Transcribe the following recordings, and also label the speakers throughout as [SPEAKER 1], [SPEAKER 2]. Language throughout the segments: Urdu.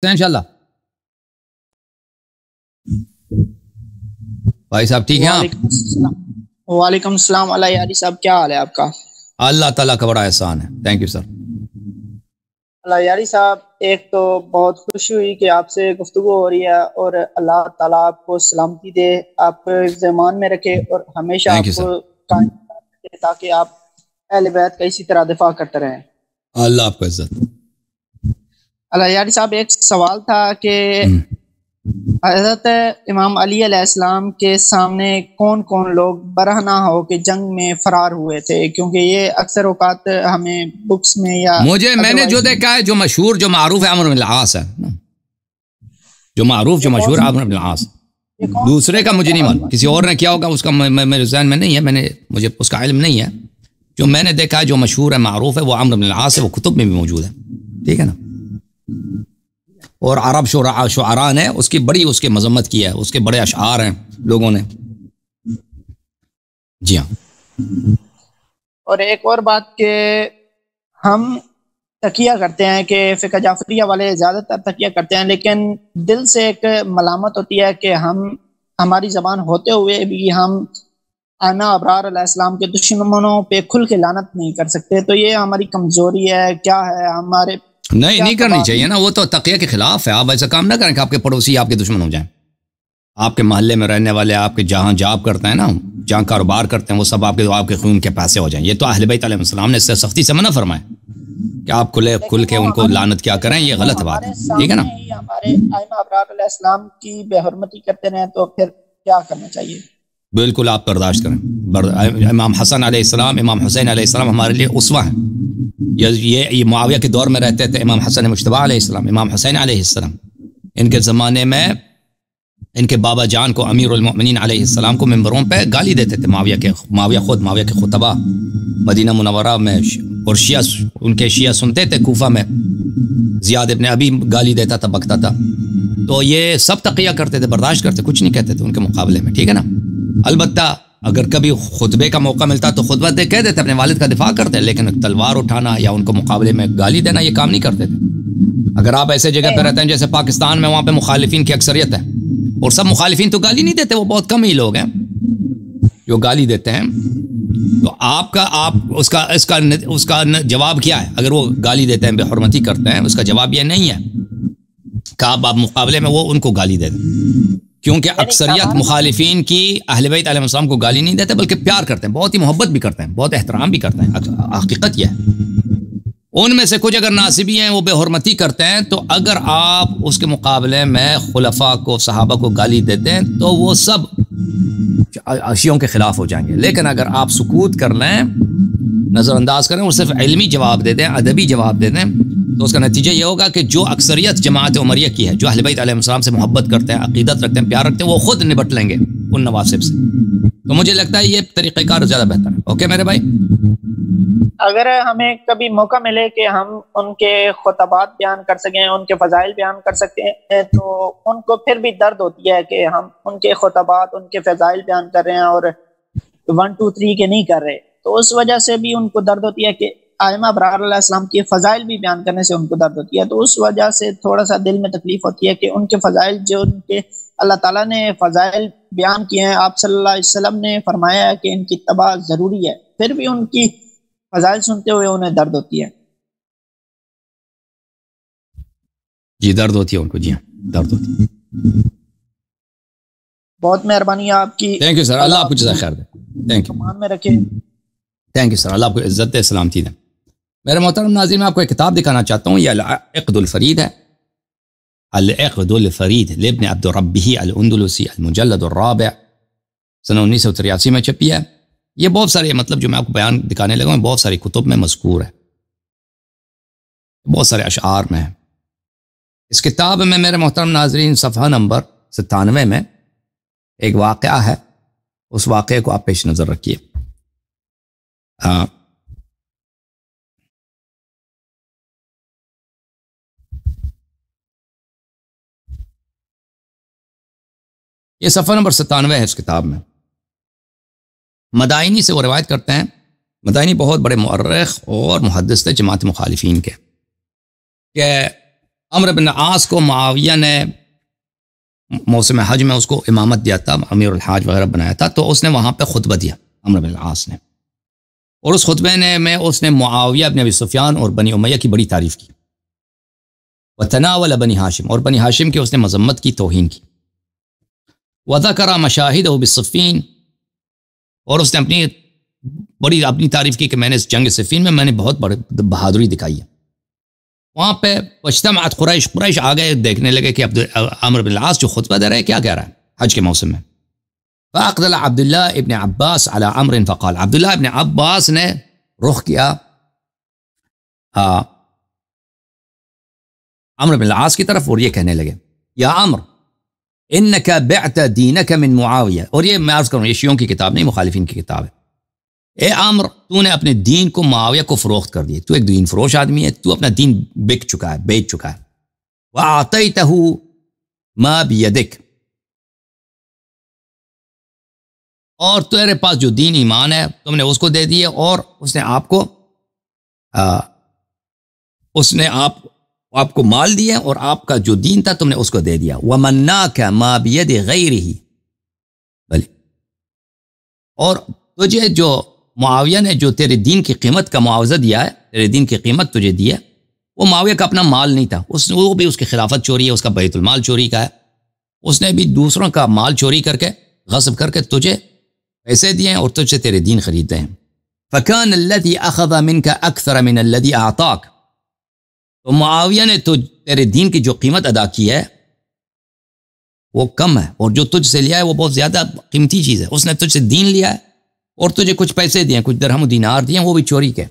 [SPEAKER 1] انشاءاللہ بھائی صاحب ٹھیک ہیں آپ؟
[SPEAKER 2] وعلیکم السلام علیہ یاری صاحب، کیا حال ہے آپ کا؟
[SPEAKER 1] اللہ تعالیٰ کا بڑا احسان ہے، تھینک یو سر۔
[SPEAKER 2] اللہ یاری صاحب، ایک تو بہت خوشی ہوئی کہ آپ سے گفتگو ہو رہی ہے، اور اللہ تعالیٰ آپ کو سلامتی دے، آپ کو زمان میں رکھے اور ہمیشہ آپ کو قائم رکھے تاکہ آپ اہل بیت کا اسی طرح دفاع کرتے رہیں۔
[SPEAKER 1] اللہ آپ کو عزت۔
[SPEAKER 2] اللہ یاری صاحب، ایک سوال تھا کہ حضرت امام علی علیہ السلام کے سامنے کون کون لوگ برہنہ ہو کے جنگ میں فرار ہوئے تھے؟ کیونکہ یہ اکثر اوقات ہمیں بکس میں یا
[SPEAKER 1] میں نے جو دیکھا ہے، جو مشہور جو معروف ہے عمرو بن العاص ہے، جو معروف جو مشہور ہے عمرو بن العاص، دوسرے کا مجھے نہیں معلوم، کسی اور نے کیا ہوگا اس کا میرے ذہن میں نہیں ہے، مجھے اس کا علم نہیں ہے۔ جو میں نے دیکھا ہے جو مشہور ہے معروف ہے وہ عمرو بن العاص ہے، وہ کتب میں بھی موجود ہے، ٹھیک ہے نا۔ اور عرب شعراء نے اس کی مذمت کی ہے، اس کے بڑے اشعار ہیں لوگوں نے، جی ہاں۔
[SPEAKER 2] اور ایک اور بات کہ ہم تقیہ کرتے ہیں کہ فقہ جعفریہ والے زیادہ تر تقیہ کرتے ہیں، لیکن دل سے ایک ملامت ہوتی ہے کہ ہماری زبان ہوتے ہوئے بھی ہم ائمہ ابرار علیہ السلام کے دشمنوں پہ کھل کے لعنت نہیں کر سکتے، تو یہ ہماری کمزوری ہے کیا ہے؟ ہمارے
[SPEAKER 1] نہیں کرنی چاہیے نا، وہ تو تقیہ کے خلاف ہے۔ آپ ایسا کام نہ کریں کہ آپ کے پڑوسی آپ کے دشمن ہو جائیں، آپ کے محلے میں رہنے والے، آپ کے جہاں جاب کرتے ہیں نا، جہاں کاروبار کرتے ہیں، وہ سب آپ کے خون کے پیسے ہو جائیں۔ یہ تو اہل بیت علیہ السلام نے اس سے سختی سے منع فرمایا کہ آپ کھل کے ان کو لعنت کیا کریں، یہ غلط بات ہے، ٹھیک ہے نا۔
[SPEAKER 2] ہمارے ائمہ ابرار علیہ السلام کی بے حرمتی کرتے رہیں تو پھر کیا کرنا چاہیے؟
[SPEAKER 1] بالکل آپ برداشت کریں۔ امام حسن علیہ السلام، امام حسین علیہ السلام ہمارے لیے اسوہ ہیں۔ یہ معاویہ کے دور میں رہتے تھے، امام حسن مجتبی علیہ السلام، امام حسین علیہ السلام، ان کے زمانے میں ان کے بابا جان کو امیر المؤمنین علیہ السلام کو ممبروں پہ گالی دیتے تھے، معاویہ کے خطبہ مدینہ منورہ میں، اور ان کے شیعہ سنتے تھے کوفہ میں، زیاد ابن ابی گالی دیتا تھا، بکتا تھا، تو یہ سب تقیہ کرتے تھے، برداشت کرتے، کچھ نہیں کہتے تھے ان کے مقابلے میں، ٹھیک ہے نا۔ البتہ اگر کبھی خطبے کا موقع ملتا تو خطبہ دے کہہ دیتے، اپنے والد کا دفاع کرتے، لیکن تلوار اٹھانا یا ان کو مقابلے میں گالی دینا یہ کام نہیں کرتے تھے۔ اگر آپ ایسے جگہ پہ رہتے ہیں جیسے پاکستان میں، وہاں پہ مخالفین کی اکثریت ہے، اور سب مخالفین تو گالی نہیں دیتے، وہ بہت کم ہی لوگ ہیں جو گالی دیتے ہیں، تو اس کا جواب کیا ہے؟ اگر وہ گالی دیتے ہیں، بے حرمتی کرتے ہیں، اس کا جواب یہ نہیں ہے کہ آپ مقابلے میں وہ ان کو گالی دے دیں، کیونکہ اکثریت مخالفین کی اہل بیت علیہ السلام کو گالی نہیں دیتے، بلکہ پیار کرتے ہیں، بہت ہی محبت بھی کرتے ہیں، بہت احترام بھی کرتے ہیں۔ حقیقت یہ ہے، ان میں سے کچھ اگر ناصبی ہیں وہ بے حرمتی کرتے ہیں، تو اگر آپ اس کے مقابلے میں خلفاء کو، صحابہ کو گالی دیتے ہیں تو وہ سب شیعوں کے خلاف ہو جائیں گے۔ لیکن اگر آپ سکوت کر لیں، نظر انداز کریں اور صرف علمی جواب دے دیں، ادبی جواب دے دیں، تو اس کا نتیجہ یہ ہوگا کہ جو اکثریت جماعت عمریہ کی ہے، جو اہل بیت علیہ السلام سے محبت کرتے ہیں، عقیدت رکھتے ہیں، پیار رکھتے ہیں، وہ خود نبٹ لیں گے ان نواسب سے۔ تو مجھے لگتا ہے یہ طریقہ کار زیادہ بہتر ہے۔ اوکے میرے بھائی،
[SPEAKER 2] اگر ہمیں کبھی موقع ملے کہ ہم ان کے خطبات بیان کر سکیں، ان کے فضائل بیان کر سکتے ہیں، تو ان کو پھر بھی درد ہوتی ہے کہ ہم ان کے خطبات، ان کے فضائل بیان کر رہے ہیں اور 1 2 3 کے نہیں کر رہے، تو اس وجہ سے بھی ان کو درد ہوتی ہے کہ ائمہ ابرار علیہ السلام کی فضائل بھی بیان کرنے سے ان کو درد ہوتی ہے، تو اس وجہ سے تھوڑا سا دل میں تکلیف ہوتی ہے کہ ان کے فضائل، جو ان کے اللہ تعالیٰ نے فضائل بیان کیے ہیں، آپ صلی اللہ علیہ وسلم نے فرمایا ہے کہ ان کی اتباع ضروری ہے، پھر بھی ان کی فضائل سنتے ہوئے انہیں درد ہوتی ہے۔
[SPEAKER 1] جی درد ہوتی ہے ان کو، جی ہاں درد ہوتی ہے۔
[SPEAKER 2] بہت مہربانی ہے آپ کی،
[SPEAKER 1] تھینک یو سر، اللہ آپ کو جزائے خیر دے، تھینک یو،
[SPEAKER 2] مان میں رکھے،
[SPEAKER 1] تھینک یو سر، اللہ آپ کو عزت دے، سلامتی دے۔ میرے محترم ناظرین، میں آپ کو ایک کتاب دکھانا چاہتا ہوں، یہ العقد الفرید ہے، العقد الفرید لابن عبد ربہ الاندلسی، المجلد الرابع، سنہ 1983 میں چھپی ہے۔ یہ بہت سارے مطلب جو میں آپ کو بیان دکھانے لگا ہوں، بہت ساری کتب میں مذکور ہے، بہت سارے اشعار میں ہے۔ اس کتاب میں میرے محترم ناظرین صفحہ نمبر 97 میں ایک واقعہ ہے، اس واقعے کو آپ پیش نظر رکھیے۔ یہ صفحہ نمبر 97 ہے اس کتاب میں۔ مدائنی سے وہ روایت کرتے ہیں، مدائنی بہت بڑے مؤرخ اور محدث تھے جماعت مخالفین کے، کہ عمرو بن العاص کو معاویہ نے موسم حج میں اس کو امامت دیا تھا، امیر الحاج وغیرہ بنایا تھا، تو اس نے وہاں پہ خطبہ دیا عمرو بن العاص نے، اور اس خطبے میں اس نے معاویہ بن ابی سفیان اور بنی امیہ کی بڑی تعریف کی، وتناول بنی ہاشم، اور بنی ہاشم کی اس نے مذمت کی، توہین کی، وذکر مشاہدہ بالصفین، اور اس نے اپنی تعریف کی کہ میں نے اس جنگ صفین میں نے بہت بڑی بہادری دکھائی ہے۔ وہاں پہ واجتمعت قریش آ گئے، دیکھنے لگے کہ عمرو بن العاص جو خطبہ دے رہا ہے کیا کہہ رہا ہے حج کے موسم میں۔ فاقبل عبداللہ ابن عباس علی عمرو فقال، عبداللہ ابن عباس نے رخ کیا عمرو بن العاص کی طرف اور یہ کہنے لگے، یا عمرو انک بعت دینک من معاویہ، اور یہ میں عرض کروں یہ شیعوں کی کتاب نہیں، مخالفین کی کتاب ہے۔ اے عمرو، تو نے اپنے دین کو معاویہ کو فروخت کر دیا، تو ایک دین فروش آدمی ہے، تو اپنا دین بک چکا ہے، بیچ چکا ہے۔ وَأَعْطَيْتَهُ مَا بِيَدِكَ، اور تیرے پاس جو دین ایمان ہے تم نے اس کو دے دیے، اور اس نے آپ کو مال دیا، اور آپ کا جو دین تھا تم نے اس کو دے دیا۔ وَمَنَّاكَ مَا بِيَدِ غَيْرِهِ، بھلے اور تجھے جو معاویہ نے جو تیرے دین کی قیمت کا معاوضہ دیا ہے، تیرے دین کی قیمت تجھے دی ہے، وہ معاویہ کا اپنا مال نہیں تھا، وہ بھی اس کی خلافت چوری ہے، اس کا بیت المال چوری کا ہے، اس نے بھی دوسروں کا مال چوری کر کے غصب کر کے تجھے پیسے دیے ہیں اور تجھ سے تیرے دین خریدتے ہیں۔ فَكَانَ الَّذِي أَخَذَ مِنْكَ أَكْثَرَ مِنَ الَّذِي أَعْطَاكَ، تو معاویہ نے تیرے دین کی جو قیمت ادا کی ہے وہ کم ہے، اور جو تجھ سے لیا ہے وہ بہت زیادہ قیمتی چیز ہے۔ اس نے تجھ سے دین لیا ہے اور تجھے کچھ پیسے دیے، کچھ درہم و دینار دیے، وہ بھی چوری کے۔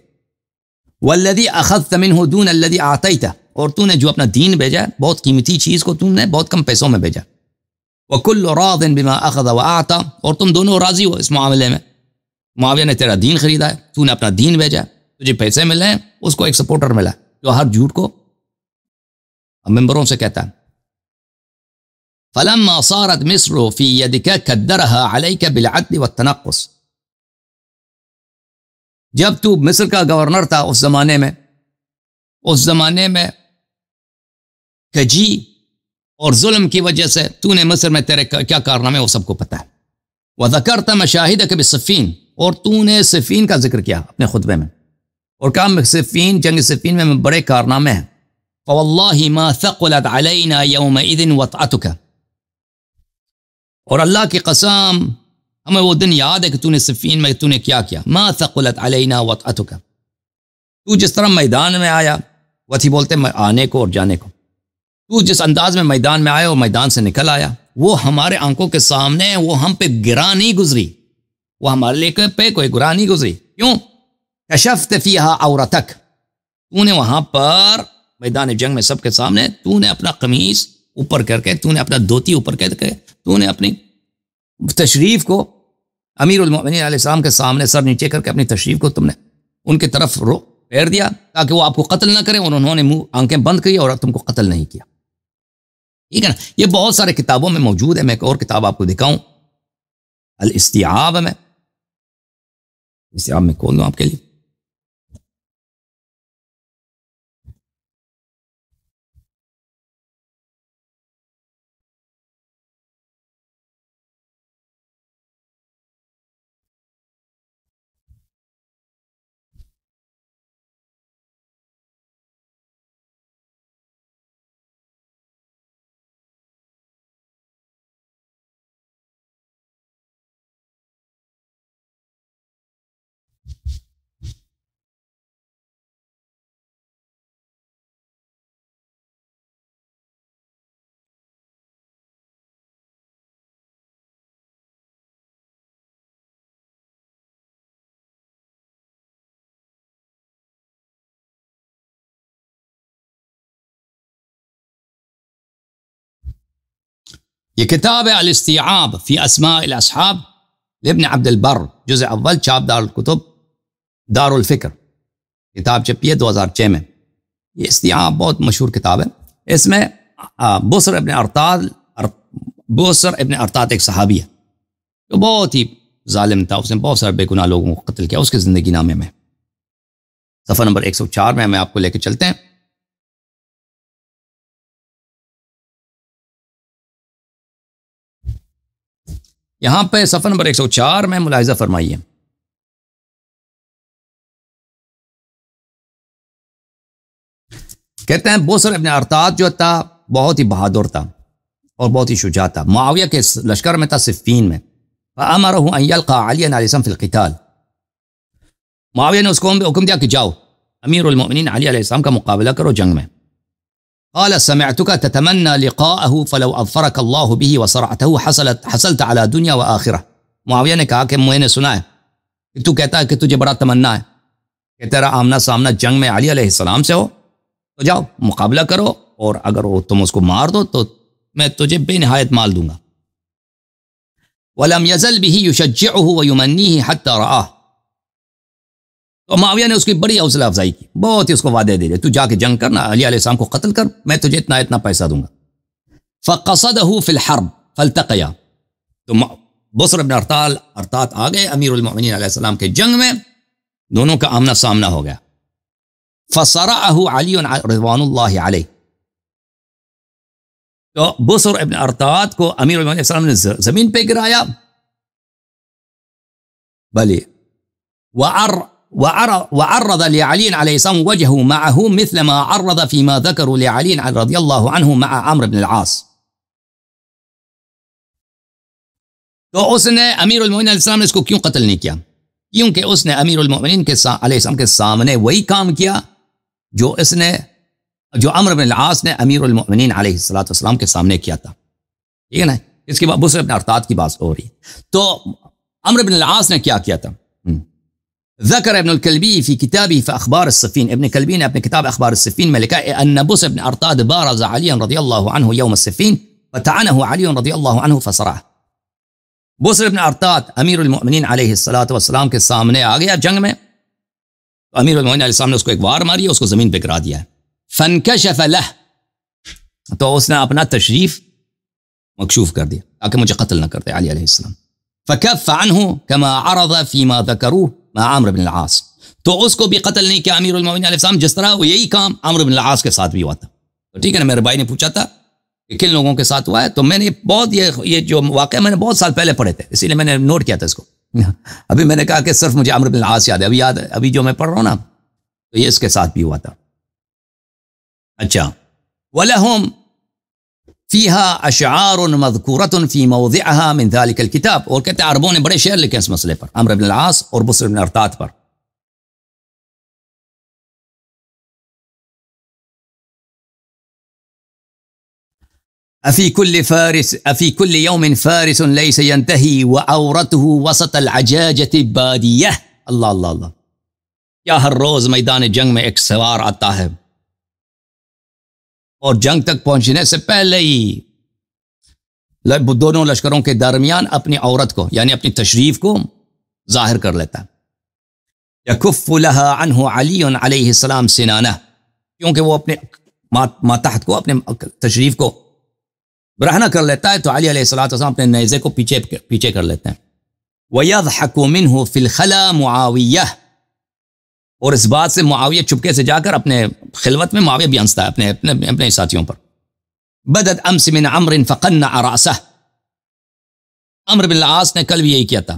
[SPEAKER 1] وَالَّذِي أَخَذْتَ مِنْهُ دُونَ الَّذِي أَعْطَيْتَ، اور تو نے جو اپنا دین بھیجا ہے بہت قیمتی چیز کو تم نے بہت کم پیسوں میں بھیجا۔ وَكُلُّ رَاضٍ بِمَا أَخَذَ وَأَعْطَى، اور تم دونوں راضی ہو اس معاملے میں، معاویہ نے تیرا دین خریدا ہے، تو نے اپنا دین بھیجا، تجھے پیسے ملے ہیں، اس کو ایک سپورٹر ملا جو ہر جھوٹ کو ممبروں سے کہتا ہے۔ فَلَمَّا صَارَتْ مِصْرُ فِي يَدِكَ كَدَّرَهَا عَلَيْكَ بِالْعَدْلِ وَالتَّنَقُّصِ، جب تو مصر کا گورنر تھا اس زمانے میں کجی اور ظلم کی وجہ سے تو نے مصر میں تیرے کیا کارنامے وہ سب کو پتہ ہے۔ وَذَكَرْتَ مَشَاهِدَكَ بِالصِّفِّينَ، اور تو نے صفین کا ذکر کیا اپنے خطبے میں، اور کہا صفین، جنگ صفین میں بڑے کارنامے ہیں۔ فَوَاللَّهِ مَا ثَقُلَتْ عَلَيْنَا يَوْمَئِذٍ وَطْأَتُكَ، اور اللہ کی قسم ہمیں وہ دن یاد ہے کہ تو نے صفین میں تو نے کیا کیا۔ ما ثقلت علینا وطأتک، تو جس طرح میدان میں آیا، وطی بولتے ہیں آنے کو اور جانے کو، تو جس انداز میں میدان میں آیا اور میدان سے نکل آیا، وہ ہمارے آنکھوں کے سامنے وہ ہم پہ گراں نہیں گزری، وہ ہمارے لے پہ کوئی گراں نہیں گزری۔ کیوں؟ کشفت فیہا عورتک، تو نے وہاں پر میدان جنگ میں سب کے سامنے تو نے اپنا قمیص اوپر کر کے، تو نے اپنا دھوتی اوپر کر کے، تو نے اپنی تشریف کو امیر المؤمنین علیہ السلام کے سامنے سر نیچے کر کے اپنی تشریف کو تم نے ان کی طرف پھیر دیا تاکہ وہ آپ کو قتل نہ کریں، اور انہوں نے منہ آنکھیں بند کی اور تم کو قتل نہیں کیا۔ ٹھیک ہے نا، یہ بہت سارے کتابوں میں موجود ہے، میں ایک اور کتاب آپ کو دکھاؤں، الاستیعاب میں، استیعاب میں کھول دوں آپ کے لیے۔ یہ کتاب ہے الاستیعاب فی اسماء الاصحاب لابن عبد البر، جزء اول، چاپ دار الکتب دار الفکر، کتاب چھپی ہے 2006 میں۔ یہ استیعاب بہت مشہور کتاب ہے۔ اس میں بصر ابن ارطاد ایک صحابی ہے جو بہت ہی ظالم تھا، اس نے بہت سارے بے گناہ لوگوں کو قتل کیا، اس کے زندگی نامے میں صفحہ نمبر 104 میں ہمیں آپ کو لے کے چلتے ہیں۔ یہاں پہ صفحہ نمبر 104 میں ملاحظہ فرمائیے. کہتے ہیں بصر ابن ارطاد جو تھا بہت ہی بہادر تھا اور بہت ہی شجاع تھا. معاویہ کے لشکر میں تھا صفین میں. فامرہ ان یلقى علی علیہ السلام فی القتال. معاویہ نے اس کو حکم دیا کہ جاؤ امیر المؤمنین علی علیہ السلام کا مقابلہ کرو جنگ میں. قال سمعتك تتمنى لقاءه فلو اظفرك الله به وصرعته حصلت على دنیا وآخرہ. معاویہ نے کہا کہ میں نے سنا ہے کہ تو کہتا ہے کہ تجھے بڑا تمنا ہے کہ تیرا آمنا سامنا جنگ میں علی علیہ السلام سے ہو، تو جاؤ مقابلہ کرو، اور اگر وہ تم اس کو مار دو تو میں تجھے بے نہایت مال دوں گا. ولم يزل به يشجعه ويمنيه حتى رآه. تو معاویہ نے اس کی بڑی حوصلہ افزائی کی، بہت ہی اس کو وعدے دے دے، تو جا کے جنگ کرنا، علی علیہ السلام کو قتل کر، میں تجھے اتنا پیسہ دوں گا. فقصده في الحرب فالتقيا. تو بصر بن ارطاد آ گئے امیر المؤمنین علیہ السلام کے جنگ میں، دونوں کا آمنا سامنا ہو گیا. فصرعه علی رضوان اللہ علیہ. تو بصر ابن ارطاد کو امیر المؤمنین علیہ السلام نے زمین پہ گرایا، بلی وعرض لعلي عليه السلام وجهه معه مثل ما عرض فيما ذكروا لعلي رضي الله عنه مع عمرو بن العاص. تو اس نے امیر المؤمنین علیہ السلام نے اس کو کیوں قتل نہیں کیا؟ کیونکہ اس نے امیر المؤمنین علیہ السلام کے سامنے وہی کام کیا جو عمرو بن العاص نے امیر المؤمنین علیہ السلام کے سامنے کیا تھا. ٹھیک ہے نا؟ اس کے بعد بصر بن ارطاد کی بات ہو رہی. تو عمرو بن العاص نے کیا تھا؟ ذکر ابن الکلبی فی کتابی فاخبار السفین. ابن کلبی نے اپنے کتاب اخبار السفین میں لکھا ہے ان بصر بن ارطاد بارز علی رضی اللہ عنہ یوم السفین فتعنه علی رضی اللہ عنہ فصرعه. بصر بن ارطاد امیر المؤمنین علیہ السلام کے سامنے آ گیا جنگ میں، تو امیر المؤمنین علیہ السلام نے اس کو ایک وار ماری، اس کو زمین پہ گرا دیا. فانکشف له. تو اس نے اپنا تشریف مکشوف کر دیا تاکہ مجھے قتل نہ کرتے علی علیہ السلام. فکف عنه كما عرض فيما ذكروه مع عمرو بن العاص. تو اس کو بھی قتل نہیں کیا امیر المؤمنین علیہ السلام، جس طرح وہ یہی کام عمرو بن العاص کے ساتھ بھی ہوا تھا. تو ٹھیک ہے نا، میرے بھائی نے پوچھا تھا کہ کن لوگوں کے ساتھ ہوا ہے، تو میں نے بہت یہ جو واقعہ میں نے بہت سال پہلے پڑھے تھے، اسی لیے میں نے نوٹ کیا تھا اس کو. ابھی میں نے کہا کہ صرف مجھے عمرو بن العاص یاد ہے، ابھی جو میں پڑھ رہا ہوں نا، تو یہ اس کے ساتھ بھی ہوا تھا. اچھا. وَلَهُمْ فِيهَا أَشْعَارٌ مَذْكُورَةٌ فِي مَوْضِعَهَا مِنْ ذَلِكَ الْكِتَابِ. اور کہتے ہیں عربوں نے بڑے شعر لکھے اس مسئلے پر، عمرو بن العاص اور بصر بن ارطاد پر. أفي كل يوم فارس ليس ينتهي وعورته وسط العجاجة بادية. اللہ اللہ اللہ. کیا ہر روز میدان جنگ میں ایک سوار آتا ہے اور جنگ تک پہنچنے سے پہلے ہی دونوں لشکروں کے درمیان اپنی عورت کو یعنی اپنی تشریف کو ظاہر کر لیتا ہے. یکف لها عنہ علی علیہ السلام سنانہ. کیونکہ وہ اپنے ماتحت کو، اپنے تشریف کو برہنہ کر لیتا ہے، تو علی علیہ السلام اپنے نیزے کو پیچھے کر لیتے ہیں. وَيَضْحَكُ مِنْهُ فِي الْخَلَى مُعَاوِيَّةٌ. اور اس بات سے معاویہ چپکے سے جا کر اپنے خلوت میں معاویہ بھی ہنستا ہے اپنے ساتھیوں پر. بدت امس من عمر فقنع رأسه. عمرو بن العاص نے کل بھی یہی کیا تھا،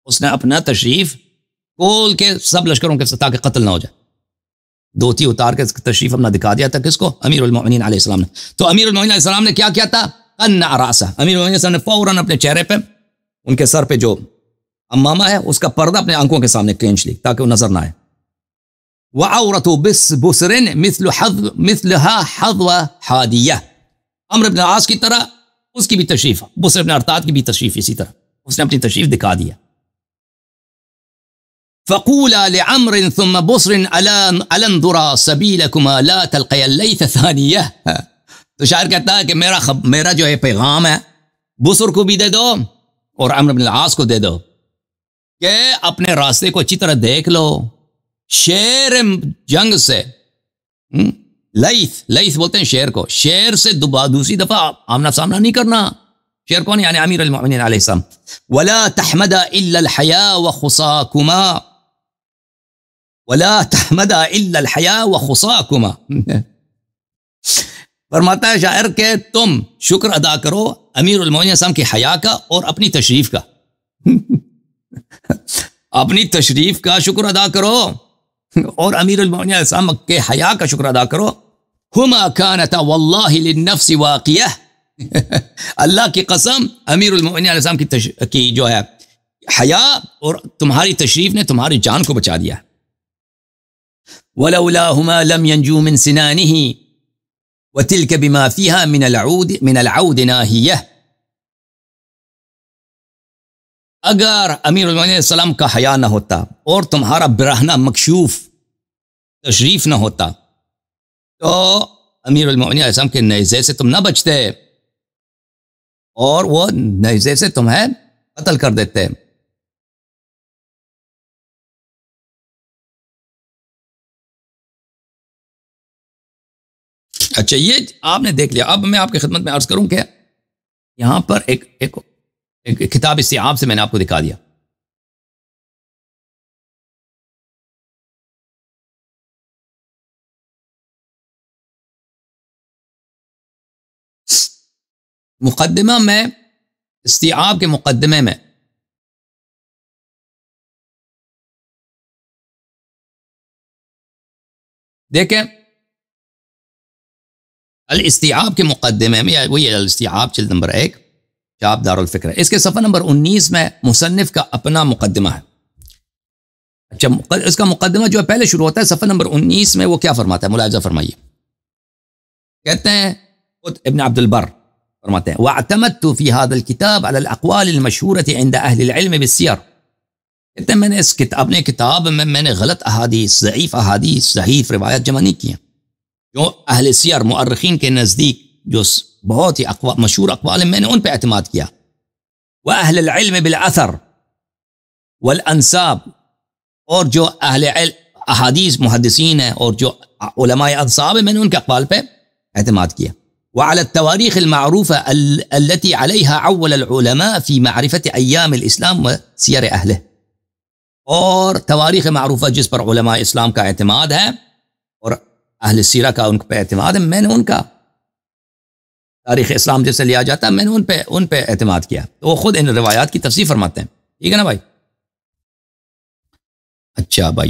[SPEAKER 1] اس نے اپنا تشریف کھول کے سب لشکروں کے تاکہ قتل نہ ہو جائے، دھوتی اتار کے تشریف اپنا دکھا دیا تھا. کس کو؟ امیر المؤمنین علیہ السلام نے. تو امیر المؤمنین علیہ السلام نے کیا تھا؟ قنع رأسه. امیر المؤمنین علیہ السلام نے فوراً اپنے چہرے پہ، ان کے سر پہ جو امامہ ہے اس کا پردہ اپنے آنکھوں کے سامنے کھینچ لی تاکہ وہ نظر نہ آئے. وَعَوْرَةُ بِصْرٍ مِثْلُهَا حَظْوَ حَادِيَةٍ. عمرو بن العاص کی طرح اس کی بھی تشریف، بصر بن ارطاد کی بھی تشریف اسی طرح اس نے اپنی تشریف دکھا دیا. فَقُولَا لِعَمْرٍ ثُمَّ بُصْرٍ أَلَا انظُرَا سَبِيلَكُمَا لَا تَلْقَيَا اللَّيْثَ ثَانِيَةً. تو شاعر کہتا ہے کہ میرا جو ہے پیغام ہے بصر کو بھی دے دو اور عمرو بن العاص کو دے دو کہ اپنے راستے کو اچھی طرح دیکھ لو. شیر جنگ سے لیث بولتے ہیں شیر کو، شیر سے دوسری دفعہ آمنا سامنا نہیں کرنا. شیر کون؟ یعنی امیر المؤمنین علیہ السلام. وَلَا تَحْمَدَ إِلَّا الْحَيَا وَخُصَاكُمَا. وَلَا تَحْمَدَ إِلَّا الْحَيَا وَخُصَاكُمَا. فرماتا ہے شاعر کہ تم شکر ادا کرو امیر المومنین السلام کی حیا کا اور اپنی تشریف کا اپنی تشریف کا شکر ادا کرو اور امیر المومنین علیہ السلام کے حیا کا شکر ادا کرو. ہما کانتا واللہ للنفس واقیہ اللہ کی قسم امیر المومنین علیہ السلام کی جو ہے حیا اور تمہاری تشریف نے تمہاری جان کو بچا دیا. ولولاہما لم ینجو من سنانہ وتلک بما فیہا من العود ناہیہ. اگر امیر المومنین علیہ السلام کا حیا نہ ہوتا اور تمہارا برہنہ مکشوف تشریف نہ ہوتا تو امیر المومنین علیہ السلام کے نیزے سے تم نہ بچتے اور وہ نیزے سے تمہیں قتل کر دیتے. اچھا یہ آپ نے دیکھ لیا. اب میں آپ کی خدمت میں عرض کروں کہ یہاں پر ایک کتاب استیعاب سے میں نے آپ کو دکھا دیا. مقدمہ میں استیعاب کے مقدمے میں دیکھیں الاستیعاب کے مقدمے میں وہی الاستیعاب جلد نمبر 1 چاپ دار الفکر ہے. اس کے صفحہ نمبر 19 میں مصنف کا اپنا مقدمہ ہے. اچھا اس کا مقدمہ جو ہے پہلے شروع ہوتا ہے صفحہ نمبر 19 میں. وہ کیا فرماتا ہے ملاحظہ فرمائیے. کہتے ہیں خود ابن عبد البر فرماتے ہیں وَاعْتَمَدْتُ فِي هَذَا الْكِتَابِ عَلَى الْأَقْوَالِ الْمَشْهُورَةِ عِنْدَ أَهْلِ الْعِلْمِ بِالسِّيَرِ. کہتے ہیں میں نے اس اپنے کتاب میں نے غلط احادیث ضعیف احادیث ضعیف روایت جمع نہیں کی ہیں جو اہل سیر مؤرخین کے نزدیک جو بہت ہی مشہور اقوال ہیں میں نے ان پہ اعتماد کیا. وَأَهْلِ الْعِلْمِ بِالْأَثَرِ وَالْأَنْسَابِ اور جو اہل احادیث محدثین ہیں اور جو علماء انصاب ہیں میں نے ان کے اقوال پہ اعتماد کیا. وعلى التواريخ المعروفة التي عليها عول العلماء في معرفة أيام الإسلام وسير أهله. اور تواریخ معروفہ جس پر علماء اسلام کا اعتماد ہے اور اہل سیرہ کا ان پہ اعتماد ہے میں نے ان کا تاریخ اسلام جیسے لیا جاتا ہے میں نے ان پہ اعتماد کیا. تو وہ خود ان روایات کی تفسیر فرماتے ہیں. ٹھیک ہے نا بھائی. اچھا بھائی